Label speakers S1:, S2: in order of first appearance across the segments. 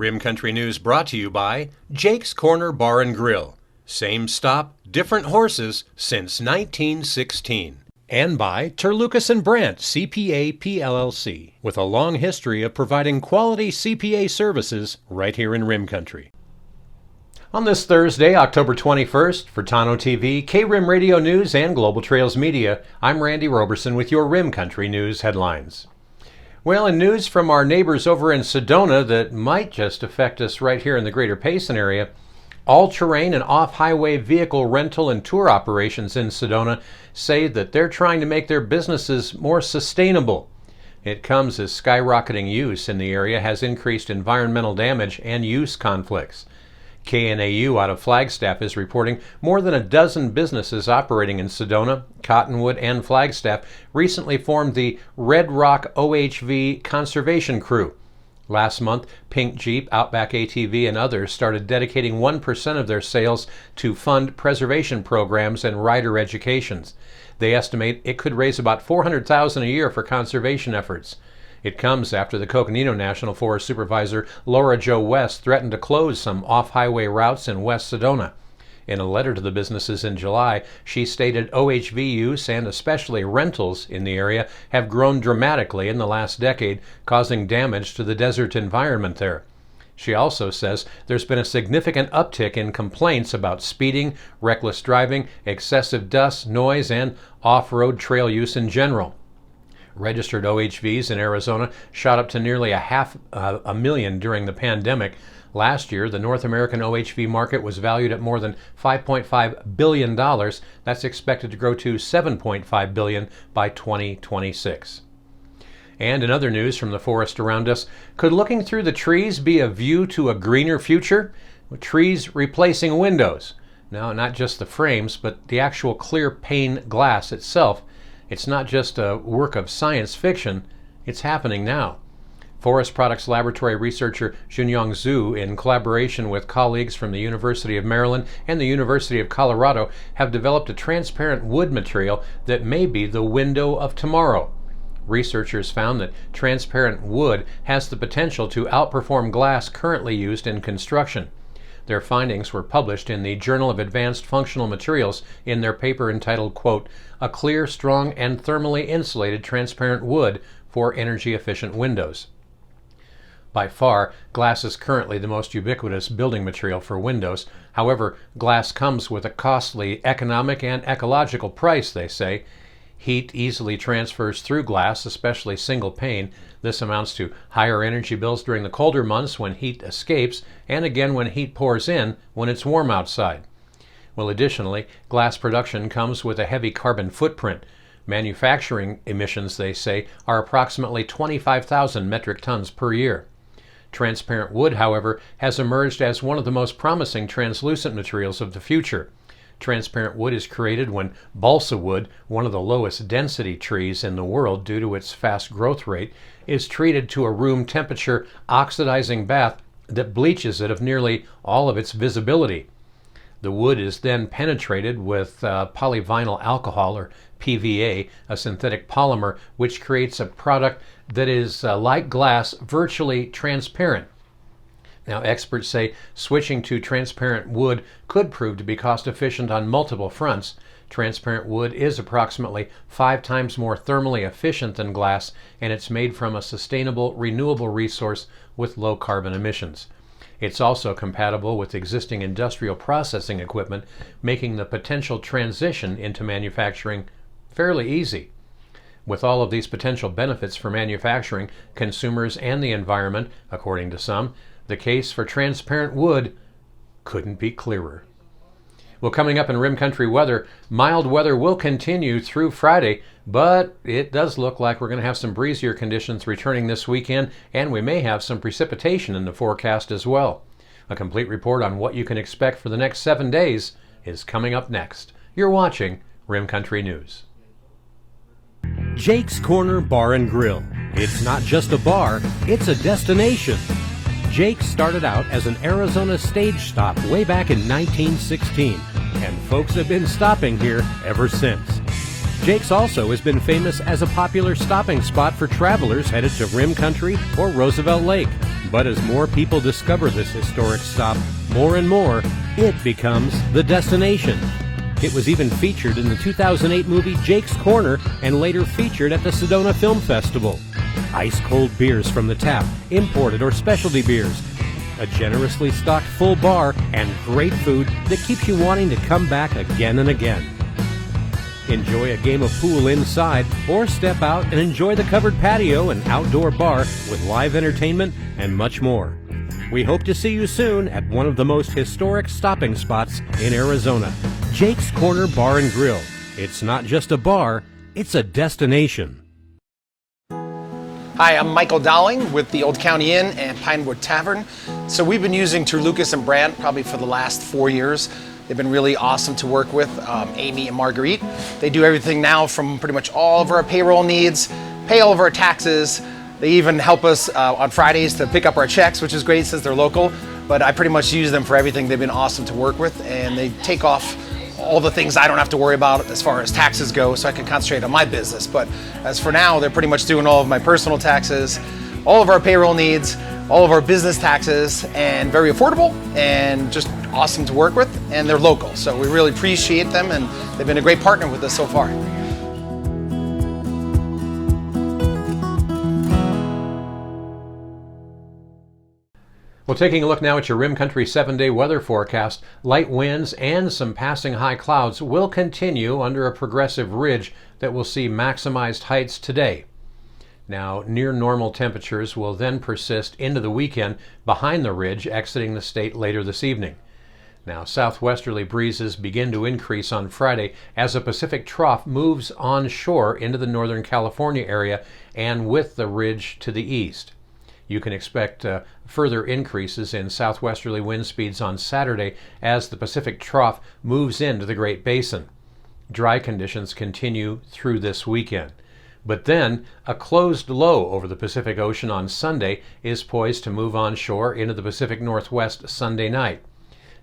S1: Rim Country News brought to you by Jake's Corner Bar and Grill. Same stop, different horses since 1916. And by Terlucas and Brandt, CPA PLLC, with a long history of providing quality CPA services right here in Rim Country. On this Thursday, October 21st, for Tano TV, K-Rim Radio News, and Global Trails Media, I'm Randy Roberson with your Rim Country News headlines. Well, in news from our neighbors over in Sedona that might just affect us right here in the greater Payson area, all-terrain and off-highway vehicle rental and tour operations in Sedona say that they're trying to make their businesses more sustainable. It comes as skyrocketing use in the area has increased environmental damage and use conflicts. KNAU out of Flagstaff is reporting more than a dozen businesses operating in Sedona, Cottonwood, and Flagstaff recently formed the Red Rock OHV Conservation Crew. Last month, Pink Jeep, Outback ATV, and others started dedicating 1% of their sales to fund preservation programs and rider educations. They estimate it could raise about $400,000 a year for conservation efforts. It comes after the Coconino National Forest Supervisor Laura Jo West threatened to close some off-highway routes in West Sedona. In a letter to the businesses in July, she stated OHV use and especially rentals in the area have grown dramatically in the last decade, causing damage to the desert environment there. She also says there's been a significant uptick in complaints about speeding, reckless driving, excessive dust, noise, and off-road trail use in general. Registered OHVs in Arizona shot up to nearly 500,000 during the pandemic. Last year, the North American OHV market was valued at more than $5.5 billion. That's expected to grow to $7.5 billion by 2026. And in other news from the forest around us, could looking through the trees be a view to a greener future? With trees replacing windows. Now, not just the frames, but the actual clear pane glass itself. It's not just a work of science fiction, it's happening now. Forest Products Laboratory researcher Junyong Zhu, in collaboration with colleagues from the University of Maryland and the University of Colorado, have developed a transparent wood material that may be the window of tomorrow. Researchers found that transparent wood has the potential to outperform glass currently used in construction. Their findings were published in the Journal of Advanced Functional Materials in their paper entitled, quote, "A Clear, Strong, and Thermally Insulated Transparent Wood for Energy-Efficient Windows." By far, glass is currently the most ubiquitous building material for windows. However, glass comes with a costly economic and ecological price, they say. Heat easily transfers through glass, especially single pane. This amounts to higher energy bills during the colder months when heat escapes, and again when heat pours in when it's warm outside. Well, additionally, glass production comes with a heavy carbon footprint. Manufacturing emissions, they say, are approximately 25,000 metric tons per year. Transparent wood, however, has emerged as one of the most promising translucent materials of the future. Transparent wood is created when balsa wood, one of the lowest density trees in the world due to its fast growth rate, is treated to a room temperature oxidizing bath that bleaches it of nearly all of its visibility. The wood is then penetrated with polyvinyl alcohol, or PVA, a synthetic polymer, which creates a product that is like glass, virtually transparent. Now, experts say switching to transparent wood could prove to be cost efficient on multiple fronts. Transparent wood is approximately 5 times more thermally efficient than glass, and it's made from a sustainable, renewable resource with low carbon emissions. It's also compatible with existing industrial processing equipment, making the potential transition into manufacturing fairly easy. With all of these potential benefits for manufacturing, consumers, and the environment, according to some, the case for transparent wood couldn't be clearer. Well, coming up in Rim Country weather, mild weather will continue through Friday, but it does look like we're going to have some breezier conditions returning this weekend, and we may have some precipitation in the forecast as well. A complete report on what you can expect for the next 7 days is coming up next. You're watching Rim Country News.
S2: Jake's Corner Bar and Grill. It's not just a bar, it's a destination. Jake started out as an Arizona stage stop way back in 1916, and folks have been stopping here ever since. Jake's also has been famous as a popular stopping spot for travelers headed to Rim Country or Roosevelt Lake. But as more people discover this historic stop, more and more, it becomes the destination. It was even featured in the 2008 movie Jake's Corner and later featured at the Sedona Film Festival. Ice-cold beers from the tap, imported or specialty beers, a generously stocked full bar, and great food that keeps you wanting to come back again and again. Enjoy a game of pool inside or step out and enjoy the covered patio and outdoor bar with live entertainment and much more. We hope to see you soon at one of the most historic stopping spots in Arizona, Jake's Corner Bar and Grill. It's not just a bar, it's a destination.
S3: Hi, I'm Michael Dowling with the Old County Inn and Pinewood Tavern. So we've been using Lucas and Brandt probably for the last 4 years. They've been really awesome to work with, Amy and Marguerite. They do everything now from pretty much all of our payroll needs, pay all of our taxes. They even help us on Fridays to pick up our checks, which is great since they're local. But I pretty much use them for everything. They've been awesome to work with, and they take off all the things I don't have to worry about as far as taxes go, so I can concentrate on my business. But as for now, they're pretty much doing all of my personal taxes, all of our payroll needs, all of our business taxes, and very affordable and just awesome to work with, and they're local. So we really appreciate them, and they've been a great partner with us so far.
S1: Well, taking a look now at your Rim Country 7-day weather forecast, light winds and some passing high clouds will continue under a progressive ridge that will see maximized heights today. Now, near normal temperatures will then persist into the weekend behind the ridge, exiting the state later this evening. Now, southwesterly breezes begin to increase on Friday as a Pacific trough moves onshore into the Northern California area and with the ridge to the east. You can expect further increases in southwesterly wind speeds on Saturday as the Pacific trough moves into the Great Basin. Dry conditions continue through this weekend. But then, a closed low over the Pacific Ocean on Sunday is poised to move onshore into the Pacific Northwest Sunday night.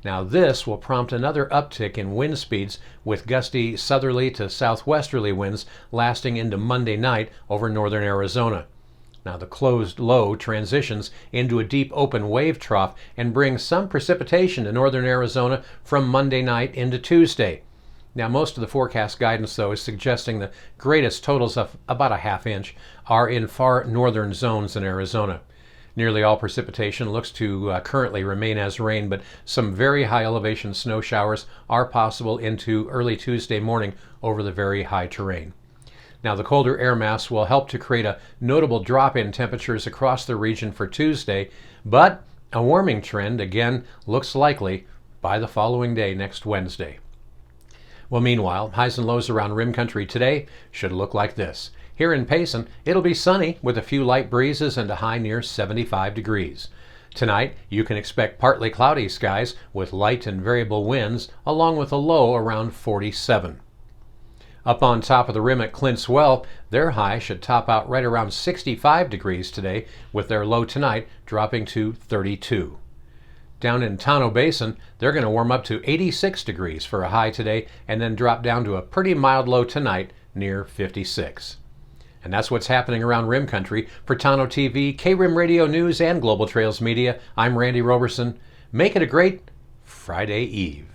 S1: Now this will prompt another uptick in wind speeds with gusty southerly to southwesterly winds lasting into Monday night over northern Arizona. Now the closed low transitions into a deep open wave trough and brings some precipitation to northern Arizona from Monday night into Tuesday. Now most of the forecast guidance though is suggesting the greatest totals of about a half inch are in far northern zones in Arizona. Nearly all precipitation looks to currently remain as rain, but some very high elevation snow showers are possible into early Tuesday morning over the very high terrain. Now the colder air mass will help to create a notable drop in temperatures across the region for Tuesday, but a warming trend again looks likely by the following day, next Wednesday. Well, meanwhile, highs and lows around Rim Country today should look like this. Here in Payson, it'll be sunny with a few light breezes and a high near 75 degrees. Tonight, you can expect partly cloudy skies with light and variable winds, along with a low around 47. Up on top of the rim at Clint's Well, their high should top out right around 65 degrees today, with their low tonight dropping to 32. Down in Tonto Basin, they're going to warm up to 86 degrees for a high today and then drop down to a pretty mild low tonight near 56. And that's what's happening around Rim Country. For Tonto TV, K-Rim Radio News, and Global Trails Media, I'm Randy Roberson. Make it a great Friday Eve.